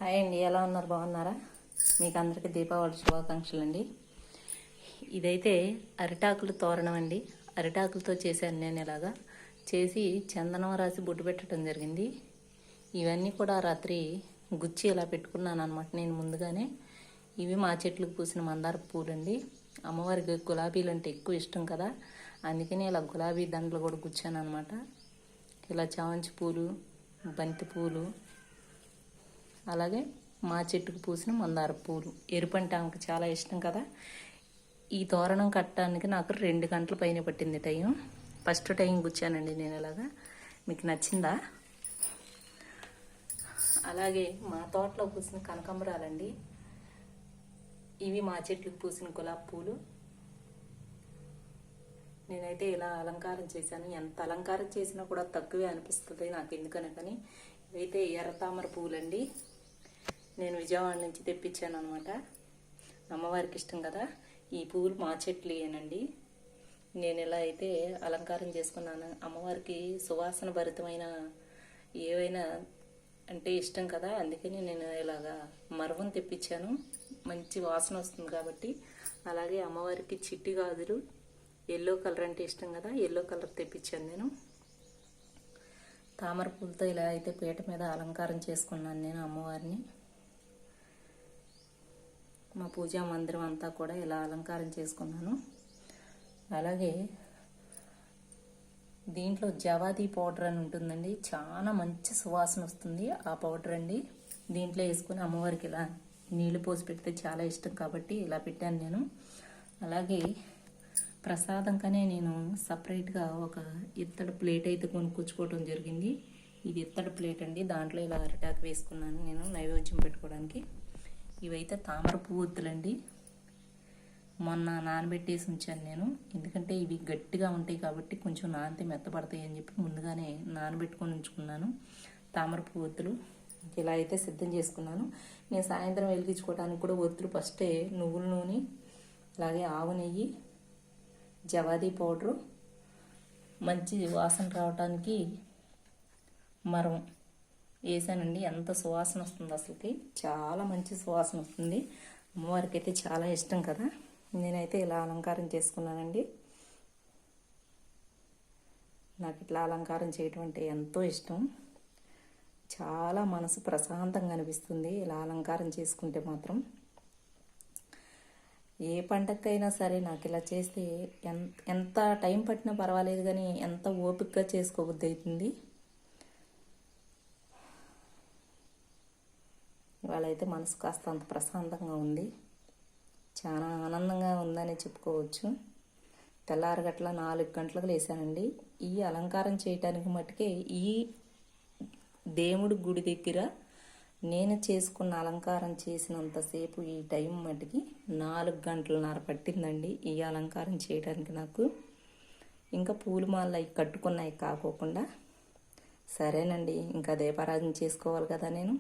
Hi అండి, ఎలా ఉన్నారు? బాగున్నారా? మీకు అందరికీ దీపావళి శుభాకాంక్షలు అండి. ఇదైతే అరిటాకులు తోరణం అండి. అరిటాకులతో చేశాను నేను. ఇలాగా చేసి చందనం రాసి బొట్టు పెట్టడం జరిగింది. ఇవన్నీ కూడా రాత్రి గుచ్చి ఇలా పెట్టుకున్నాను అనమాట నేను ముందుగానే. ఇవి మా చెట్లకు పూసిన మందార పూలండి. అమ్మవారికి గులాబీలు అంటే ఎక్కువ ఇష్టం కదా, అందుకని ఇలా గులాబీ దండలు కూడా గుచ్చాను అనమాట. ఇలా చామంతి పూలు, బంతి పూలు, అలాగే మా చెట్టుకు పూసిన మందార పూలు. ఎరుపంటే ఆమెకు చాలా ఇష్టం కదా. ఈ తోరణం కట్టడానికి నాకు 2 గంటల పైన పట్టింది టైం. ఫస్ట్ టైం కూర్చానండి నేను ఇలాగా. మీకు నచ్చిందా? అలాగే మా తోటలో పూసిన కనకాంబరాలండి. ఇవి మా చెట్లకు పూసిన గులాబీ పూలు. నేనైతే ఇలా అలంకారం చేశాను. ఎంత అలంకారం చేసినా కూడా తక్కువే అనిపిస్తుంది నాకు, ఎందుకని. కానీ ఇవైతే ఎర్ర తామర పూలండి. నేను విజయవాడ నుంచి తెప్పించాను అనమాట. అమ్మవారికి ఇష్టం కదా. ఈ పువ్వులు మా చెట్లేనండి. నేను ఇలా అయితే అలంకారం చేసుకున్నాను. అమ్మవారికి సువాసన భరితమైన ఏవైనా అంటే ఇష్టం కదా, అందుకని నేను ఇలాగా మరవం తెప్పించాను. మంచి వాసన వస్తుంది కాబట్టి. అలాగే అమ్మవారికి చిట్టి గాజులు, ఎల్లో కలర్ అంటే ఇష్టం కదా, ఎల్లో కలర్ తెప్పించాను నేను. తామర పూలతో ఇలా అయితే పీట మీద అలంకారం చేసుకున్నాను నేను అమ్మవారిని. మా పూజా మందిరం అంతా కూడా ఇలా అలంకారం చేసుకున్నాను. అలాగే దీంట్లో జవాది పౌడర్ అని ఉంటుందండి, చాలా మంచి సువాసన వస్తుంది ఆ పౌడర్ అండి. దీంట్లో వేసుకొని అమ్మవారికి ఇలా నీళ్లు పోసి పెడితే చాలా ఇష్టం కాబట్టి ఇలా పెట్టాను నేను. అలాగే ప్రసాదంగానే నేను సపరేట్గా ఒక ఇత్తడి ప్లేట్ అయితే కొనుక్కొచ్చుకోవడం జరిగింది. ఇది ఇత్తడి ప్లేట్ అండి. దాంట్లో ఇలా అరిటాకు వేసుకున్నాను నేను నైవేద్యం పెట్టుకోవడానికి. ఇవైతే తామర పువ్వులండి. మొన్న నానబెట్టేసి ఉంచాను నేను, ఎందుకంటే ఇవి గట్టిగా ఉంటాయి కాబట్టి కొంచెం నానితే మెత్తపడతాయి అని చెప్పి ముందుగానే నానబెట్టుకొని ఉంచుకున్నాను. తామర పువ్వులు ఇలా అయితే సిద్ధం చేసుకున్నాను. నేను సాయంత్రం వెలిగించుకోవడానికి కూడా ఒత్తులు ఫస్టే నువ్వుల నూనె, అలాగే ఆవు నెయ్యి, జవాది పౌడరు, మంచి వాసన రావడానికి మరం వేసానండి. ఎంత సువాసన వస్తుంది అసలుకి, చాలా మంచి సువాసన వస్తుంది. అమ్మవారికి అయితే చాలా ఇష్టం కదా. నేనైతే ఇలా అలంకారం చేసుకున్నానండి. నాకు ఇట్లా అలంకారం చేయటం అంటే ఎంతో ఇష్టం. చాలా మనసు ప్రశాంతంగా అనిపిస్తుంది ఇలా అలంకారం చేసుకుంటే మాత్రం. ఏ పండగకైనా సరే నాకు ఇలా చేస్తే ఎంత టైం పట్టినా పర్వాలేదు, కానీ ఎంత ఓపికగా చేసుకోబుద్ధి అవుతుంది. వాళ్ళైతే మనసు కాస్త అంత ప్రశాంతంగా ఉంది, చాలా ఆనందంగా ఉందని చెప్పుకోవచ్చు. తెల్లారగట్ల 4 గంటలకు లేసానండి ఈ అలంకారం చేయటానికి. మట్టుకే ఈ దేవుడి గుడి దగ్గర నేను చేసుకున్న అలంకారం చేసినంతసేపు ఈ టైం మటుకి 4 గంటలన్నర పట్టిందండి ఈ అలంకారం చేయడానికి నాకు. ఇంకా పూల మాలలు అవి కట్టుకున్నాయి కాకోకుండా. సరేనండి, ఇంకా దీపారాధన చేసుకోవాలి కదా నేను.